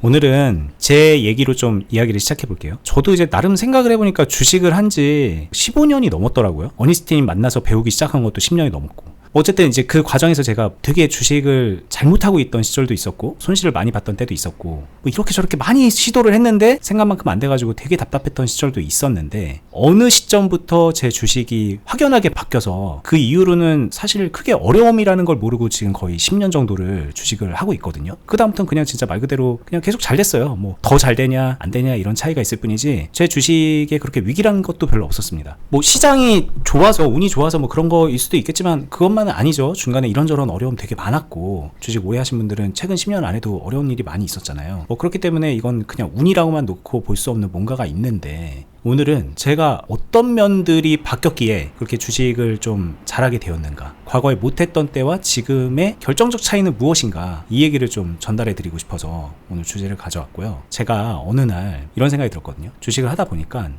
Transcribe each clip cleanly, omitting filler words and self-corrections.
오늘은 제 얘기로 좀 이야기를 시작해 볼게요. 저도 이제 나름 생각을 해보니까 주식을 한 지 15년이 넘었더라고요. 어니스티님 만나서 배우기 시작한 것도 10년이 넘었고. 어쨌든 이제 그 과정에서 제가 되게 주식을 잘못하고 있던 시절도 있었고 손실을 많이 봤던 때도 있었고 뭐 이렇게 저렇게 많이 시도를 했는데 생각만큼 안 돼가지고 되게 답답했던 시절도 있었는데 어느 시점부터 제 주식이 확연하게 바뀌어서 그 이후로는 사실 크게 어려움이라는 걸 모르고 지금 거의 10년 정도를 주식을 하고 있거든요. 그 다음부터는 그냥 진짜 말 그대로 그냥 계속 잘 됐어요. 뭐 더 잘 되냐 안 되냐 이런 차이가 있을 뿐이지 제 주식에 그렇게 위기라는 것도 별로 없었습니다. 뭐 시장이 좋아서 운이 좋아서 뭐 그런 거일 수도 있겠지만 그것만 아니죠. 중간에 이런저런 어려움 되게 많았고 주식 오해하신 분들은 최근 10년 안에도 어려운 일이 많이 있었잖아요. 뭐 그렇기 때문에 이건 그냥 운이라고만 놓고 볼 수 없는 뭔가가 있는데 오늘은 제가 어떤 면들이 바뀌었기에 그렇게 주식을 좀 잘하게 되었는가, 과거에 못했던 때와 지금의 결정적 차이는 무엇인가, 이 얘기를 좀 전달해 드리고 싶어서 오늘 주제를 가져왔고요. 제가 어느 날 이런 생각이 들었거든요. 주식을 하다 보니까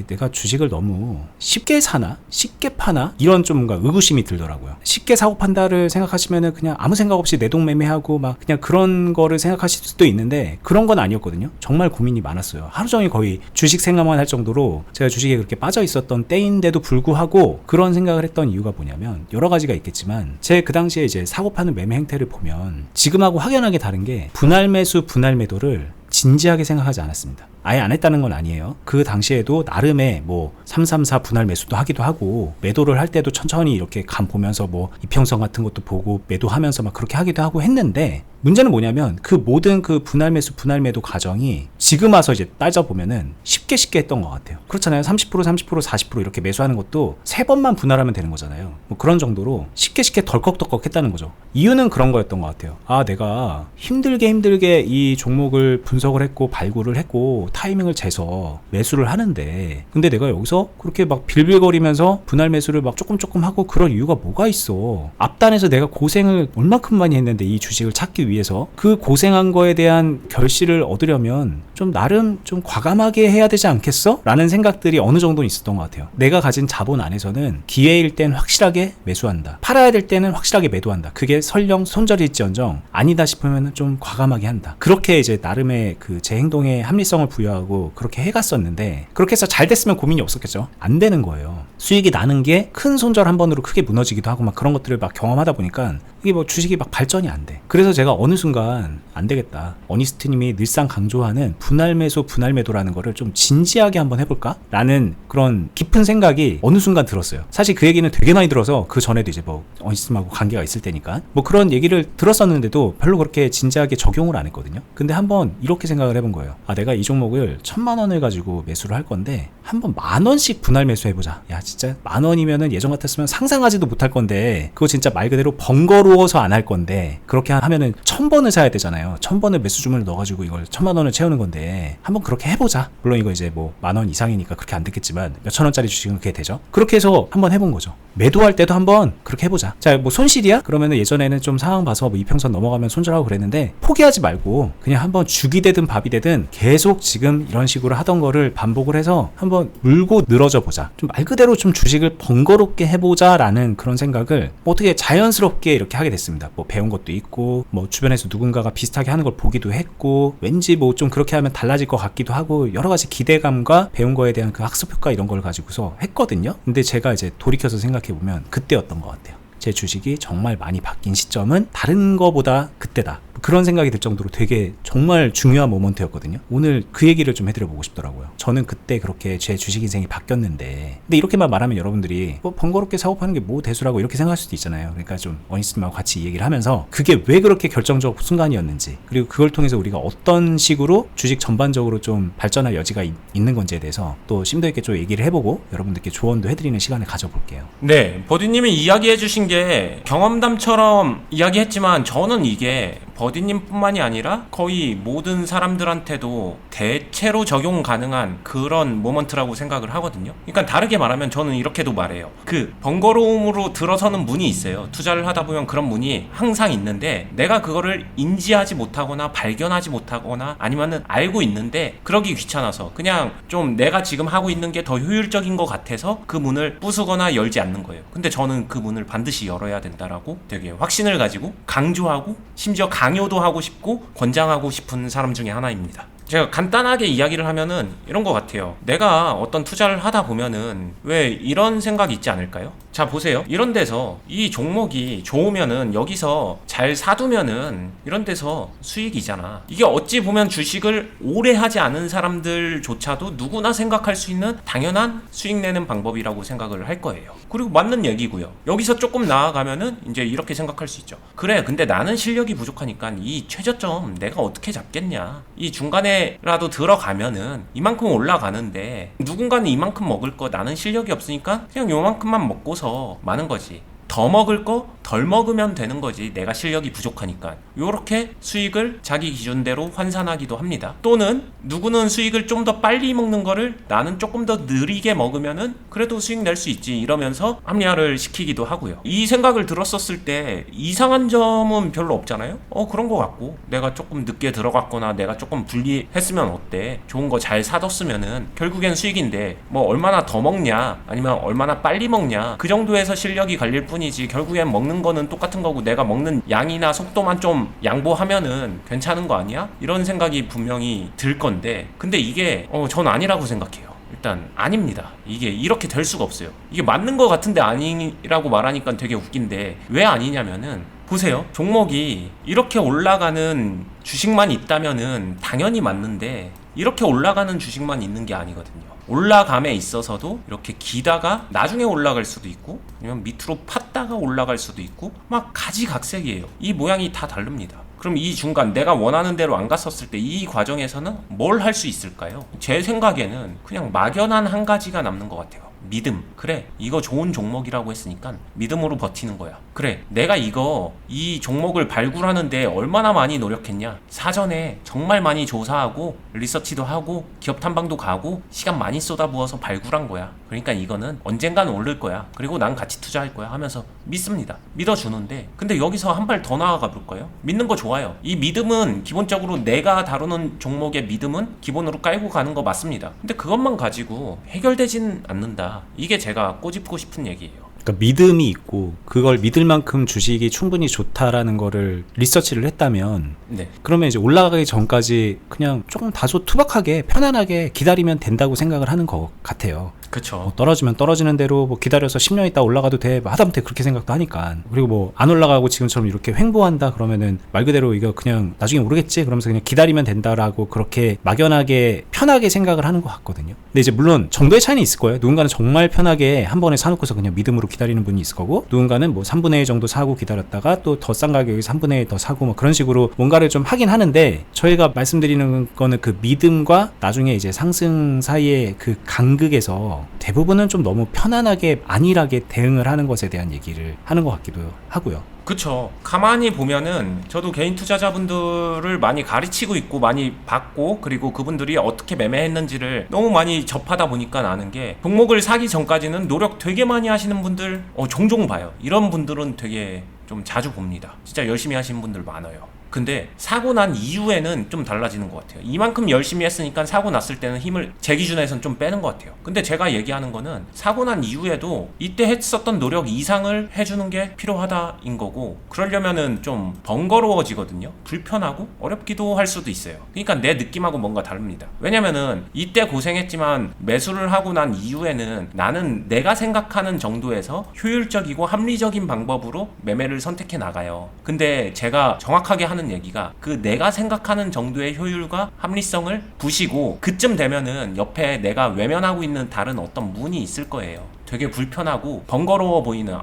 내가 주식을 너무 쉽게 사나? 쉽게 파나? 이런 좀 뭔가 의구심이 들더라고요. 쉽게 사고 판다를 생각하시면은 그냥 아무 생각 없이 내동매매하고 막 그냥 그런 거를 생각하실 수도 있는데 그런 건 아니었거든요. 정말 고민이 많았어요. 하루 종일 거의 주식 생각만 할 정도로 제가 주식에 그렇게 빠져 있었던 때인데도 불구하고 그런 생각을 했던 이유가 뭐냐면 여러 가지가 있겠지만 제 그 당시에 이제 사고 파는 매매 행태를 보면 지금하고 확연하게 다른 게 분할 매수, 분할 매도를 진지하게 생각하지 않았습니다. 아예 안 했다는 건 아니에요. 그 당시에도 나름의 뭐 334 분할 매수도 하기도 하고 매도를 할 때도 천천히 이렇게 감 보면서 뭐 이평선 같은 것도 보고 매도하면서 막 그렇게 하기도 하고 했는데 문제는 뭐냐면 그 모든 그 분할 매수 분할 매도 과정이 지금 와서 이제 따져보면은 쉽게 했던 것 같아요. 그렇잖아요. 30% 40% 이렇게 매수하는 것도 3번만 분할하면 되는 거잖아요. 뭐 그런 정도로 쉽게 덜컥덜컥 했다는 거죠. 이유는 그런 거였던 것 같아요. 내가 힘들게 이 종목을 분석을 했고 발굴을 했고 타이밍을 재서 매수를 하는데 근데 내가 여기서 그렇게 막 빌빌거리면서 분할 매수를 막 조금 하고 그럴 이유가 뭐가 있어. 앞단에서 내가 고생을 얼마큼 많이 했는데 이 주식을 찾기 위해서 그 고생한 거에 대한 결실을 얻으려면 좀 나름 좀 과감하게 해야 되지 않겠어? 라는 생각들이 어느 정도는 있었던 것 같아요. 내가 가진 자본 안에서는 기회일 땐 확실하게 매수한다. 팔아야 될 때는 확실하게 매도한다. 그게 설령 손절일지언정 아니다 싶으면 좀 과감하게 한다. 그렇게 이제 나름의 그 제 행동에 합리성을 부여하고 그렇게 해갔었는데 그렇게 해서 잘 됐으면 고민이 없었겠죠. 안 되는 거예요. 수익이 나는 게 큰 손절 한 번으로 크게 무너지기도 하고 막 그런 것들을 막 경험하다 보니까 이게 뭐 주식이 막 발전이 안 돼. 그래서 제가 어느 순간 안 되겠다. 어니스트님이 늘상 강조하는 분할 매수 분할 매도라는 거를 좀 진지하게 한번 해볼까? 라는 그런 깊은 생각이 어느 순간 들었어요. 사실 그 얘기는 되게 많이 들어서 그 전에도 이제 뭐 어니스트님하고 관계가 있을 때니까 뭐 그런 얘기를 들었었는데도 별로 그렇게 진지하게 적용을 안 했거든요. 근데 한번 이렇게 생각을 해본 거예요. 내가 이 종목을 1000만 원을 가지고 매수를 할 건데 한번 10,000원씩 분할 매수해보자. 야 진짜 10,000원이면은 예전 같았으면 상상하지도 못할 건데 그거 진짜 말 그대로 번거로워서 안 할 건데 그렇게 하면은 1000번을 사야 되잖아요. 1000번을 매수 주문을 넣어가지고 이걸 1000만 원을 채우는 건데 한번 그렇게 해보자. 물론 이거 이제 뭐 10,000원 이상이니까 그렇게 안 됐겠지만 몇천 원짜리 주식은 그렇게 되죠. 그렇게 해서 한번 해본 거죠. 매도할 때도 한번 그렇게 해보자. 자, 뭐 손실이야? 그러면은 예전에는 좀 상황 봐서 뭐 이평선 넘어가면 손절하고 그랬는데 포기하지 말고 그냥 한번 죽이 되든 밥이 되든 계속 지금 이런 식으로 하던 거를 반복을 해서 한번 물고 늘어져 보자. 좀 말 그대로 좀 주식을 번거롭게 해보자라는 그런 생각을 뭐 어떻게 자연스럽게 이렇게 하게 됐습니다. 뭐 배운 것도 있고 뭐 주변에서 누군가가 비슷하게 하는 걸 보기도 했고 왠지 뭐 좀 그렇게 하면 달라질 것 같기도 하고 여러 가지 기대감과 배운 거에 대한 그 학습 효과 이런 걸 가지고서 했거든요. 근데 제가 이제 돌이켜서 생각해 보면 그때였던 것 같아요. 제 주식이 정말 많이 바뀐 시점은 다른 거보다 그때다. 그런 생각이 들 정도로 되게 정말 중요한 모먼트였거든요. 오늘 그 얘기를 좀 해드려보고 싶더라고요. 저는 그때 그렇게 제 주식 인생이 바뀌었는데 근데 이렇게만 말하면 여러분들이 뭐 번거롭게 사고 파는 게 뭐 대수라고 이렇게 생각할 수도 있잖아요. 그러니까 좀 어니스트님하고 같이 이 얘기를 하면서 그게 왜 그렇게 결정적 순간이었는지 그리고 그걸 통해서 우리가 어떤 식으로 주식 전반적으로 좀 발전할 여지가 있는 건지에 대해서 또 심도 있게 좀 얘기를 해보고 여러분들께 조언도 해드리는 시간을 가져볼게요. 네, 버디님이 이야기해 주신 게 경험담처럼 이야기했지만 저는 이게 버디님 뿐만이 아니라 거의 모든 사람들한테도 대체로 적용 가능한 그런 모먼트라고 생각을 하거든요. 그러니까 다르게 말하면 저는 이렇게도 말해요. 그 번거로움으로 들어서는 문이 있어요. 투자를 하다 보면 그런 문이 항상 있는데 내가 그거를 인지하지 못하거나 발견하지 못하거나 아니면은 알고 있는데 그러기 귀찮아서 그냥 좀 내가 지금 하고 있는 게 더 효율적인 것 같아서 그 문을 부수거나 열지 않는 거예요. 근데 저는 그 문을 반드시 열어야 된다라고 되게 확신을 가지고 강조하고 심지어 강요도 하고 싶고 권장하고 싶은 사람 중에 하나입니다. 제가 간단하게 이야기를 하면은 이런 것 같아요. 내가 어떤 투자를 하다 보면은 왜 이런 생각이 있지 않을까요? 자, 보세요. 이런 데서 이 종목이 좋으면은 여기서 잘 사두면은 이런 데서 수익이잖아. 이게 어찌 보면 주식을 오래 하지 않은 사람들조차도 누구나 생각할 수 있는 당연한 수익 내는 방법이라고 생각을 할 거예요. 그리고 맞는 얘기고요. 여기서 조금 나아가면은 이제 이렇게 생각할 수 있죠. 그래, 근데 나는 실력이 부족하니까 이 최저점 내가 어떻게 잡겠냐. 이 중간에라도 들어가면은 이만큼 올라가는데 누군가는 이만큼 먹을 거, 나는 실력이 없으니까 그냥 요만큼만 먹고서 마는 거지. 더 먹을 거 덜 먹으면 되는 거지. 내가 실력이 부족하니까. 요렇게 수익을 자기 기준대로 환산하기도 합니다. 또는 누구는 수익을 좀 더 빨리 먹는 거를 나는 조금 더 느리게 먹으면은 그래도 수익 낼 수 있지 이러면서 합리화를 시키기도 하고요. 이 생각을 들었었을 때 이상한 점은 별로 없잖아요. 그런 거 같고 내가 조금 늦게 들어갔거나 내가 조금 불리했으면 어때? 좋은 거 잘 사뒀으면은 결국엔 수익인데 뭐 얼마나 더 먹냐 아니면 얼마나 빨리 먹냐 그 정도에서 실력이 갈릴 뿐이지 결국엔 먹는 거는 똑같은 거고 내가 먹는 양이나 속도만 좀 양보하면은 괜찮은 거 아니야? 이런 생각이 분명히 들 건데 근데 이게 전 아니라고 생각해요. 일단 아닙니다. 이게 이렇게 될 수가 없어요. 이게 맞는 거 같은데 아니라고 말하니까 되게 웃긴데 왜 아니냐면은 보세요. 종목이 이렇게 올라가는 주식만 있다면은 당연히 맞는데 이렇게 올라가는 주식만 있는 게 아니거든요. 올라감에 있어서도 이렇게 기다가 나중에 올라갈 수도 있고 아니면 밑으로 팠다가 올라갈 수도 있고 막 가지각색이에요. 이 모양이 다 다릅니다. 그럼 이 중간 내가 원하는 대로 안 갔었을 때 이 과정에서는 뭘 할 수 있을까요? 제 생각에는 그냥 막연한 한 가지가 남는 것 같아요. 믿음. 그래, 이거 좋은 종목이라고 했으니까 믿음으로 버티는 거야. 그래, 내가 이 종목을 발굴하는데 얼마나 많이 노력했냐. 사전에 정말 많이 조사하고 리서치도 하고 기업 탐방도 가고 시간 많이 쏟아부어서 발굴한 거야. 그러니까 이거는 언젠간 오를 거야. 그리고 난 같이 투자할 거야 하면서 믿습니다. 믿어주는데 근데 여기서 한 발 더 나아가 볼까요? 믿는 거 좋아요. 이 믿음은 기본적으로 내가 다루는 종목의 믿음은 기본으로 깔고 가는 거 맞습니다. 근데 그것만 가지고 해결되진 않는다. 이게 제가 꼬집고 싶은 얘기예요. 그러니까 믿음이 있고 그걸 믿을 만큼 주식이 충분히 좋다라는 거를 리서치를 했다면 네. 그러면 이제 올라가기 전까지 그냥 조금 다소 투박하게 편안하게 기다리면 된다고 생각을 하는 것 같아요. 그쵸. 떨어지면 떨어지는 대로 기다려서 10년 있다 올라가도 돼. 하다못해 그렇게 생각도 하니까. 그리고 안 올라가고 지금처럼 이렇게 횡보한다 그러면은 말 그대로 이거 그냥 나중에 오르겠지 그러면서 그냥 기다리면 된다라고 그렇게 막연하게 편하게 생각을 하는 것 같거든요. 근데 이제 물론 정도의 차이는 있을 거예요. 누군가는 정말 편하게 한 번에 사놓고서 그냥 믿음으로 기다리는 분이 있을 거고 누군가는 3분의 1 정도 사고 기다렸다가 또 더 싼 가격에 3분의 1 더 사고 그런 식으로 뭔가를 좀 하긴 하는데 저희가 말씀드리는 거는 그 믿음과 나중에 이제 상승 사이의 그 간극에서 대부분은 좀 너무 편안하게 안일하게 대응을 하는 것에 대한 얘기를 하는 것 같기도 하고요. 그쵸. 가만히 보면은 저도 개인 투자자분들을 많이 가르치고 있고 많이 봤고 그리고 그분들이 어떻게 매매했는지를 너무 많이 접하다 보니까 아는 게 종목을 사기 전까지는 노력 되게 많이 하시는 분들 종종 봐요. 이런 분들은 되게 좀 자주 봅니다. 진짜 열심히 하시는 분들 많아요. 근데 사고 난 이후에는 좀 달라지는 것 같아요. 이만큼 열심히 했으니까 사고 났을 때는 힘을 제 기준에서는 좀 빼는 것 같아요. 근데 제가 얘기하는 거는 사고 난 이후에도 이때 했었던 노력 이상을 해주는 게 필요하다인 거고 그러려면은 좀 번거로워지거든요. 불편하고 어렵기도 할 수도 있어요. 그러니까 내 느낌하고 뭔가 다릅니다. 왜냐면은 이때 고생했지만 매수를 하고 난 이후에는 나는 내가 생각하는 정도에서 효율적이고 합리적인 방법으로 매매를 선택해 나가요. 근데 제가 정확하게 하는 얘기가 그 내가 생각하는 정도의 효율과 합리성을 부시고 그쯤 되면은 옆에 내가 외면하고 있는 다른 어떤 문이 있을 거예요. 되게 불편하고 번거로워 보이는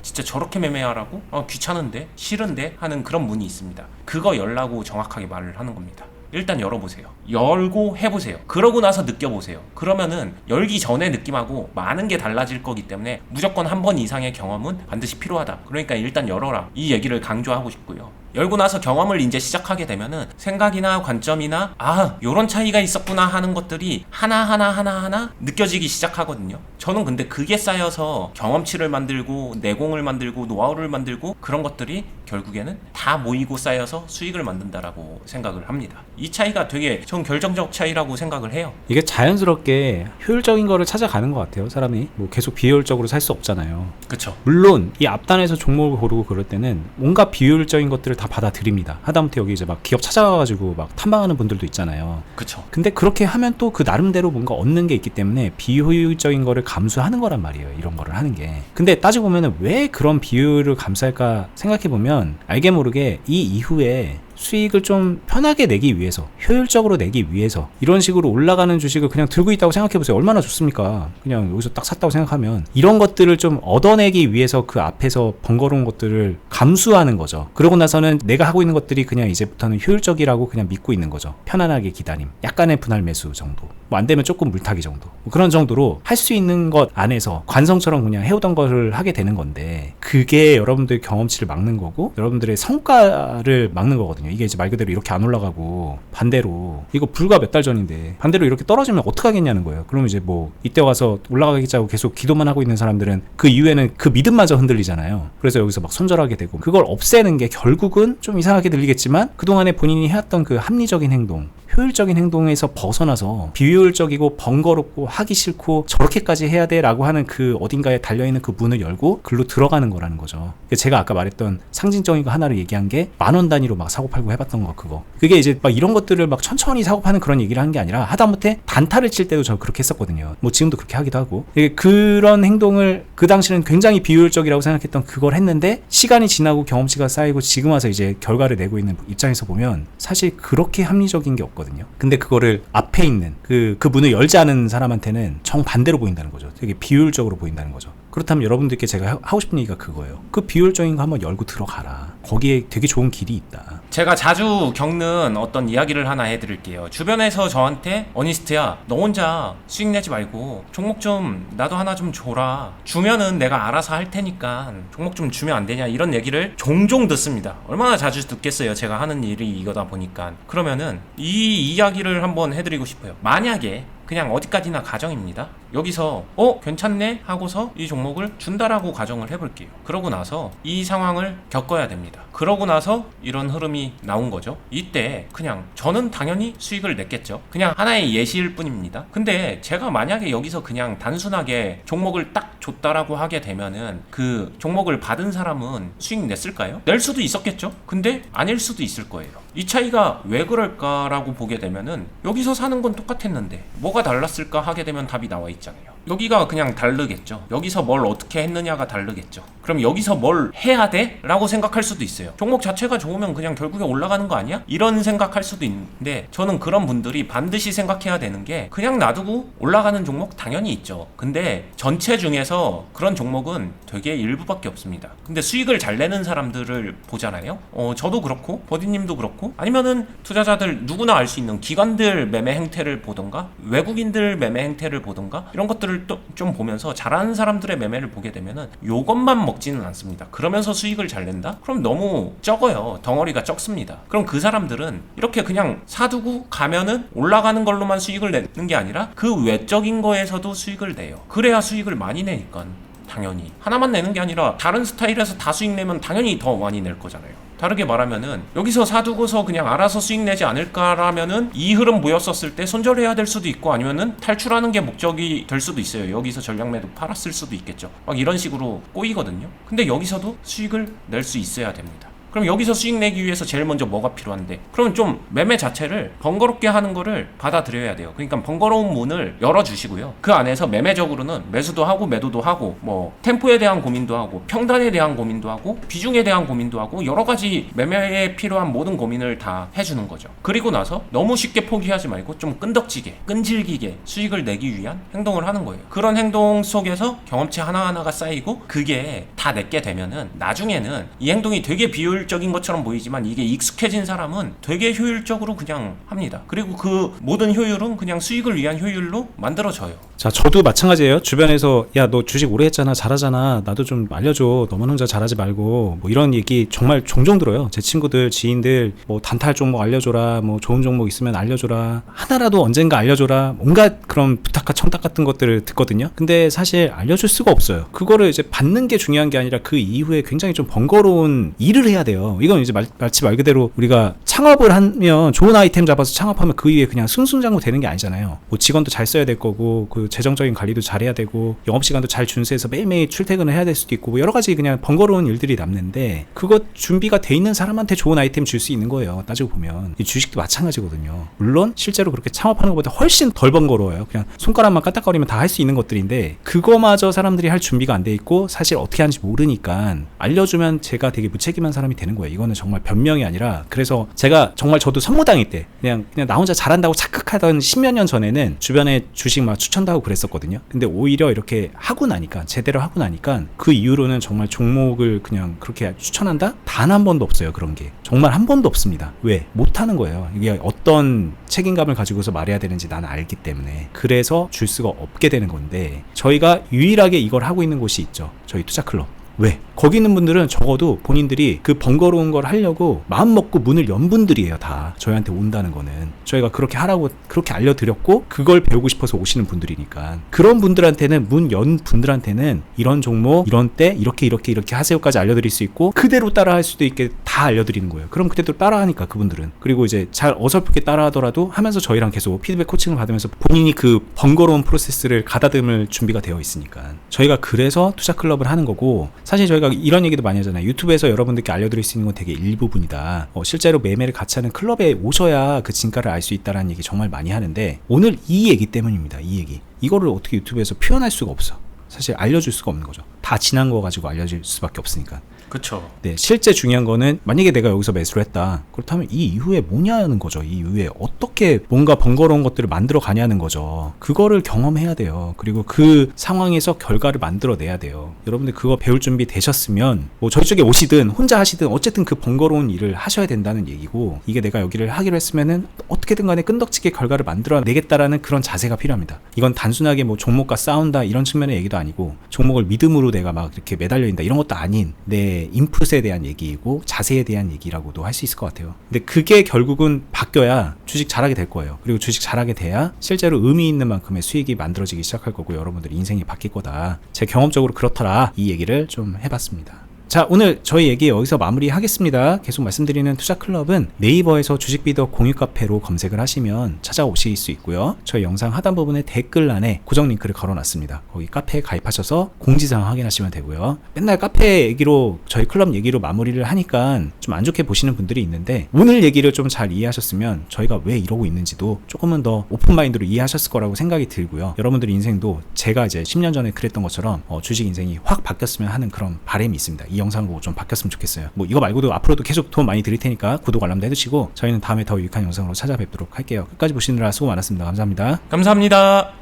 진짜 저렇게 매매하라고? 귀찮은데? 싫은데? 하는 그런 문이 있습니다. 그거 열라고 정확하게 말을 하는 겁니다. 일단 열어보세요. 열고 해보세요. 그러고 나서 느껴보세요. 그러면은 열기 전에 느낌하고 많은 게 달라질 거기 때문에 무조건 한 번 이상의 경험은 반드시 필요하다. 그러니까 일단 열어라. 이 얘기를 강조하고 싶고요. 열고 나서 경험을 이제 시작하게 되면은 생각이나 관점이나 요런 차이가 있었구나 하는 것들이 하나하나 느껴지기 시작하거든요. 저는 근데 그게 쌓여서 경험치를 만들고 내공을 만들고 노하우를 만들고 그런 것들이 결국에는 다 모이고 쌓여서 수익을 만든다라고 생각을 합니다. 이 차이가 되게 전 결정적 차이라고 생각을 해요. 이게 자연스럽게 효율적인 거를 찾아가는 것 같아요. 사람이 계속 비효율적으로 살 수 없잖아요. 그쵸. 물론 이 앞단에서 종목을 고르고 그럴 때는 뭔가 비효율적인 것들을 다 받아들입니다. 하다못해 여기 이제 막 기업 찾아가가지고 막 탐방하는 분들도 있잖아요. 그쵸. 근데 그렇게 하면 또 그 나름대로 뭔가 얻는 게 있기 때문에 비효율적인 거를 감수하는 거란 말이에요. 이런 거를 하는 게. 근데 따지고 보면은 왜 그런 비효율을 감수할까 생각해 보면 알게 모르게 이 이후에 수익을 좀 편하게 내기 위해서, 효율적으로 내기 위해서 이런 식으로 올라가는 주식을 그냥 들고 있다고 생각해보세요. 얼마나 좋습니까? 그냥 여기서 딱 샀다고 생각하면 이런 것들을 좀 얻어내기 위해서 그 앞에서 번거로운 것들을 감수하는 거죠. 그러고 나서는 내가 하고 있는 것들이 그냥 이제부터는 효율적이라고 그냥 믿고 있는 거죠. 편안하게 기다림, 약간의 분할 매수 정도, 뭐 안 되면 조금 물타기 정도, 뭐 그런 정도로 할 수 있는 것 안에서 관성처럼 그냥 해오던 거를 하게 되는 건데, 그게 여러분들의 경험치를 막는 거고 여러분들의 성과를 막는 거거든요. 이게 이제 말 그대로 이렇게 안 올라가고 반대로 이거 불과 몇 달 전인데 반대로 이렇게 떨어지면 어떡하겠냐는 거예요. 그러면 이제 뭐 이때 와서 올라가겠자고 계속 기도만 하고 있는 사람들은 그 이후에는 그 믿음마저 흔들리잖아요. 그래서 여기서 막 손절하게 되고, 그걸 없애는 게 결국은 좀 이상하게 들리겠지만 그동안에 본인이 해왔던 그 합리적인 행동, 효율적인 행동에서 벗어나서 비효율적이고 번거롭고 하기 싫고 저렇게까지 해야 돼 라고 하는 그 어딘가에 달려있는 그 문을 열고 글로 들어가는 거라는 거죠. 제가 아까 말했던 상징적인 거 하나를 얘기한 게 10,000원 단위로 막 사고팔고 해봤던 거, 그거. 그게 이제 막 이런 것들을 막 천천히 사고파는 그런 얘기를 하는 게 아니라 하다못해 단타를 칠 때도 저 그렇게 했었거든요. 뭐 지금도 그렇게 하기도 하고. 그런 행동을 그 당시는 굉장히 비효율적이라고 생각했던 그걸 했는데, 시간이 지나고 경험치가 쌓이고 지금 와서 이제 결과를 내고 있는 입장에서 보면 사실 그렇게 합리적인 게 없거든요. 근데 그거를 앞에 있는 그 문을 열지 않은 사람한테는 정반대로 보인다는 거죠. 되게 비효율적으로 보인다는 거죠. 그렇다면 여러분들께 제가 하고 싶은 얘기가 그거예요. 그 비효율적인 거 한번 열고 들어가라. 거기에 되게 좋은 길이 있다. 제가 자주 겪는 어떤 이야기를 하나 해드릴게요. 주변에서 저한테 어니스트야, 너 혼자 수익 내지 말고 종목 좀 나도 하나 좀 줘라. 주면은 내가 알아서 할 테니까 종목 좀 주면 안 되냐, 이런 얘기를 종종 듣습니다. 얼마나 자주 듣겠어요. 제가 하는 일이 이거다 보니까. 그러면은 이 이야기를 한번 해드리고 싶어요. 만약에 그냥 어디까지나 가정입니다. 여기서 괜찮네 하고서 이 종목을 준다라고 가정을 해볼게요. 그러고 나서 이 상황을 겪어야 됩니다. 그러고 나서 이런 흐름이 나온 거죠. 이때 그냥 저는 당연히 수익을 냈겠죠. 그냥 하나의 예시일 뿐입니다. 근데 제가 만약에 여기서 그냥 단순하게 종목을 딱 줬다라고 하게 되면은 그 종목을 받은 사람은 수익 냈을까요? 낼 수도 있었겠죠. 근데 아닐 수도 있을 거예요. 이 차이가 왜 그럴까라고 보게 되면은 여기서 사는 건 똑같았는데 뭐가 달랐을까 하게 되면 답이 나와 있잖아요. 여기가 그냥 다르겠죠. 여기서 뭘 어떻게 했느냐가 다르겠죠. 그럼 여기서 뭘 해야 돼? 라고 생각할 수도 있어요. 종목 자체가 좋으면 그냥 결국에 올라가는 거 아니야? 이런 생각할 수도 있는데, 저는 그런 분들이 반드시 생각해야 되는 게, 그냥 놔두고 올라가는 종목 당연히 있죠. 근데 전체 중에서 그런 종목은 되게 일부밖에 없습니다. 근데 수익을 잘 내는 사람들을 보잖아요. 저도 그렇고 버디님도 그렇고, 아니면은 투자자들 누구나 알 수 있는 기관들 매매 행태를 보던가 외국인들 매매 행태를 보던가 이런 것들을 또 좀 보면서 잘하는 사람들의 매매를 보게 되면은 요것만 먹지는 않습니다. 그러면서 수익을 잘 낸다? 그럼 너무 적어요. 덩어리가 적습니다. 그럼 그 사람들은 이렇게 그냥 사두고 가면은 올라가는 걸로만 수익을 내는 게 아니라 그 외적인 거에서도 수익을 내요. 그래야 수익을 많이 내니까. 당연히 하나만 내는 게 아니라 다른 스타일에서 다 수익 내면 당연히 더 많이 낼 거잖아요. 다르게 말하면은 여기서 사두고서 그냥 알아서 수익 내지 않을까라면은 이 흐름 보였었을 때 손절해야 될 수도 있고, 아니면은 탈출하는 게 목적이 될 수도 있어요. 여기서 전략 매도 팔았을 수도 있겠죠. 막 이런 식으로 꼬이거든요. 근데 여기서도 수익을 낼 수 있어야 됩니다. 그럼 여기서 수익 내기 위해서 제일 먼저 뭐가 필요한데, 그러면 좀 매매 자체를 번거롭게 하는 거를 받아들여야 돼요. 그러니까 번거로운 문을 열어주시고요. 그 안에서 매매적으로는 매수도 하고 매도도 하고, 뭐 템포에 대한 고민도 하고, 평단에 대한 고민도 하고, 비중에 대한 고민도 하고, 여러 가지 매매에 필요한 모든 고민을 다 해주는 거죠. 그리고 나서 너무 쉽게 포기하지 말고 좀 끈덕지게, 끈질기게 수익을 내기 위한 행동을 하는 거예요. 그런 행동 속에서 경험치 하나하나가 쌓이고, 그게 다 내게 되면은 나중에는 이 행동이 되게 비효율적인 것처럼 보이지만 이게 익숙해진 사람은 되게 효율적으로 그냥 합니다. 그리고 그 모든 효율은 그냥 수익을 위한 효율로 만들어져요. 자, 저도 마찬가지예요. 주변에서 야, 너 주식 오래 했잖아, 잘하잖아, 나도 좀 알려줘, 너만 혼자 잘하지 말고, 뭐 이런 얘기 정말 종종 들어요. 제 친구들, 지인들, 뭐 단타할 종목 알려줘라, 뭐 좋은 종목 있으면 알려줘라, 하나라도 언젠가 알려줘라, 온갖 그런 부탁과 청탁 같은 것들을 듣거든요. 근데 사실 알려줄 수가 없어요. 그거를 이제 받는 게 중요한 게 아니라 그 이후에 굉장히 좀 번거로운 일을 해야 돼요. 이건 이제 마치 말 그대로 우리가 창업을 하면 좋은 아이템 잡아서 창업하면 그 이후에 그냥 승승장구 되는 게 아니잖아요. 뭐 직원도 잘 써야 될 거고 그 재정적인 관리도 잘해야 되고 영업시간도 잘 준수해서 매일매일 출퇴근을 해야 될 수도 있고 뭐 여러 가지 그냥 번거로운 일들이 남는데 그거 준비가 돼 있는 사람한테 좋은 아이템 줄 수 있는 거예요. 따지고 보면 이 주식도 마찬가지거든요. 물론 실제로 그렇게 창업하는 것보다 훨씬 덜 번거로워요. 그냥 손가락만 까딱거리면 다 할 수 있는 것들인데 그거마저 사람들이 할 준비가 안 돼 있고 사실 어떻게 하는지 모르니까 알려주면 제가 되게 무책임한 사람이 되는 거예요. 이거는 정말 변명이 아니라 그래서 제가 정말 저도 선무당일 때 그냥 나 혼자 잘한다고 착각하던 10몇 년 전에는 주변에 주식 막 추천도 하고 그랬었거든요. 근데 오히려 이렇게 하고 나니까 제대로 하고 나니까 그 이후로는 정말 종목을 그냥 그렇게 추천한다? 단 한 번도 없어요. 그런 게 정말 한 번도 없습니다. 왜? 못하는 거예요. 이게 어떤 책임감을 가지고서 말해야 되는지 나는 알기 때문에 그래서 줄 수가 없게 되는 건데 저희가 유일하게 이걸 하고 있는 곳이 있죠. 저희 투자클럽. 왜? 거기 있는 분들은 적어도 본인들이 그 번거로운 걸 하려고 마음 먹고 문을 연 분들이에요. 다 저희한테 온다는 거는 저희가 그렇게 하라고 그렇게 알려드렸고 그걸 배우고 싶어서 오시는 분들이니까 그런 분들한테는 문 연 분들한테는 이런 종목 이런 때 이렇게 하세요까지 알려드릴 수 있고 그대로 따라할 수도 있게 다 알려드리는 거예요. 그럼 그대로 따라하니까 그분들은 그리고 이제 잘 어설프게 따라하더라도 하면서 저희랑 계속 피드백 코칭을 받으면서 본인이 그 번거로운 프로세스를 가다듬을 준비가 되어 있으니까 저희가 그래서 투자클럽을 하는 거고 사실 저희가 이런 얘기도 많이 하잖아요. 유튜브에서 여러분들께 알려드릴 수 있는 건 되게 일부분이다. 실제로 매매를 같이 하는 클럽에 오셔야 그 진가를 알 수 있다라는 얘기 정말 많이 하는데 오늘 이 얘기 때문입니다. 이 얘기. 이거를 어떻게 유튜브에서 표현할 수가 없어. 사실 알려줄 수가 없는 거죠. 다 지난 거 가지고 알려줄 수밖에 없으니까. 그쵸. 네, 실제 중요한 거는 만약에 내가 여기서 매수를 했다. 그렇다면 이 이후에 뭐냐는 거죠. 이 이후에 어떻게 뭔가 번거로운 것들을 만들어 가냐는 거죠. 그거를 경험해야 돼요. 그리고 그 상황에서 결과를 만들어내야 돼요. 여러분들 그거 배울 준비 되셨으면 뭐 저희 쪽에 오시든 혼자 하시든 어쨌든 그 번거로운 일을 하셔야 된다는 얘기고 이게 내가 여기를 하기로 했으면은 어떻게든 간에 끈덕지게 결과를 만들어내겠다라는 그런 자세가 필요합니다. 이건 단순하게 뭐 종목과 싸운다 이런 측면의 얘기도 아니고 종목을 믿음으로 내가 막 이렇게 매달려 있다 이런 것도 아닌 내 인풋에 대한 얘기이고 자세에 대한 얘기라고도 할 수 있을 것 같아요. 근데 그게 결국은 바뀌어야 주식 잘하게 될 거예요. 그리고 주식 잘하게 돼야 실제로 의미 있는 만큼의 수익이 만들어지기 시작할 거고 여러분들 인생이 바뀔 거다. 제 경험적으로 그렇더라. 이 얘기를 좀 해봤습니다. 자, 오늘 저희 얘기 여기서 마무리하겠습니다. 계속 말씀드리는 투자클럽은 네이버에서 주식비더 공유 카페로 검색을 하시면 찾아오실 수 있고요. 저희 영상 하단 부분에 댓글란에 고정 링크를 걸어놨습니다. 거기 카페에 가입하셔서 공지사항 확인하시면 되고요. 맨날 카페 얘기로 저희 클럽 얘기로 마무리를 하니까 좀 안 좋게 보시는 분들이 있는데 오늘 얘기를 좀 잘 이해하셨으면 저희가 왜 이러고 있는지도 조금은 더 오픈마인드로 이해하셨을 거라고 생각이 들고요. 여러분들 인생도 제가 이제 10년 전에 그랬던 것처럼 주식 인생이 확 바뀌었으면 하는 그런 바람이 있습니다. 이 영상을 보고 좀 바뀌었으면 좋겠어요. 뭐 이거 말고도 앞으로도 계속 도움 많이 드릴 테니까 구독 알람도 해두시고 저희는 다음에 더 유익한 영상으로 찾아뵙도록 할게요. 끝까지 보시느라 수고 많았습니다. 감사합니다. 감사합니다.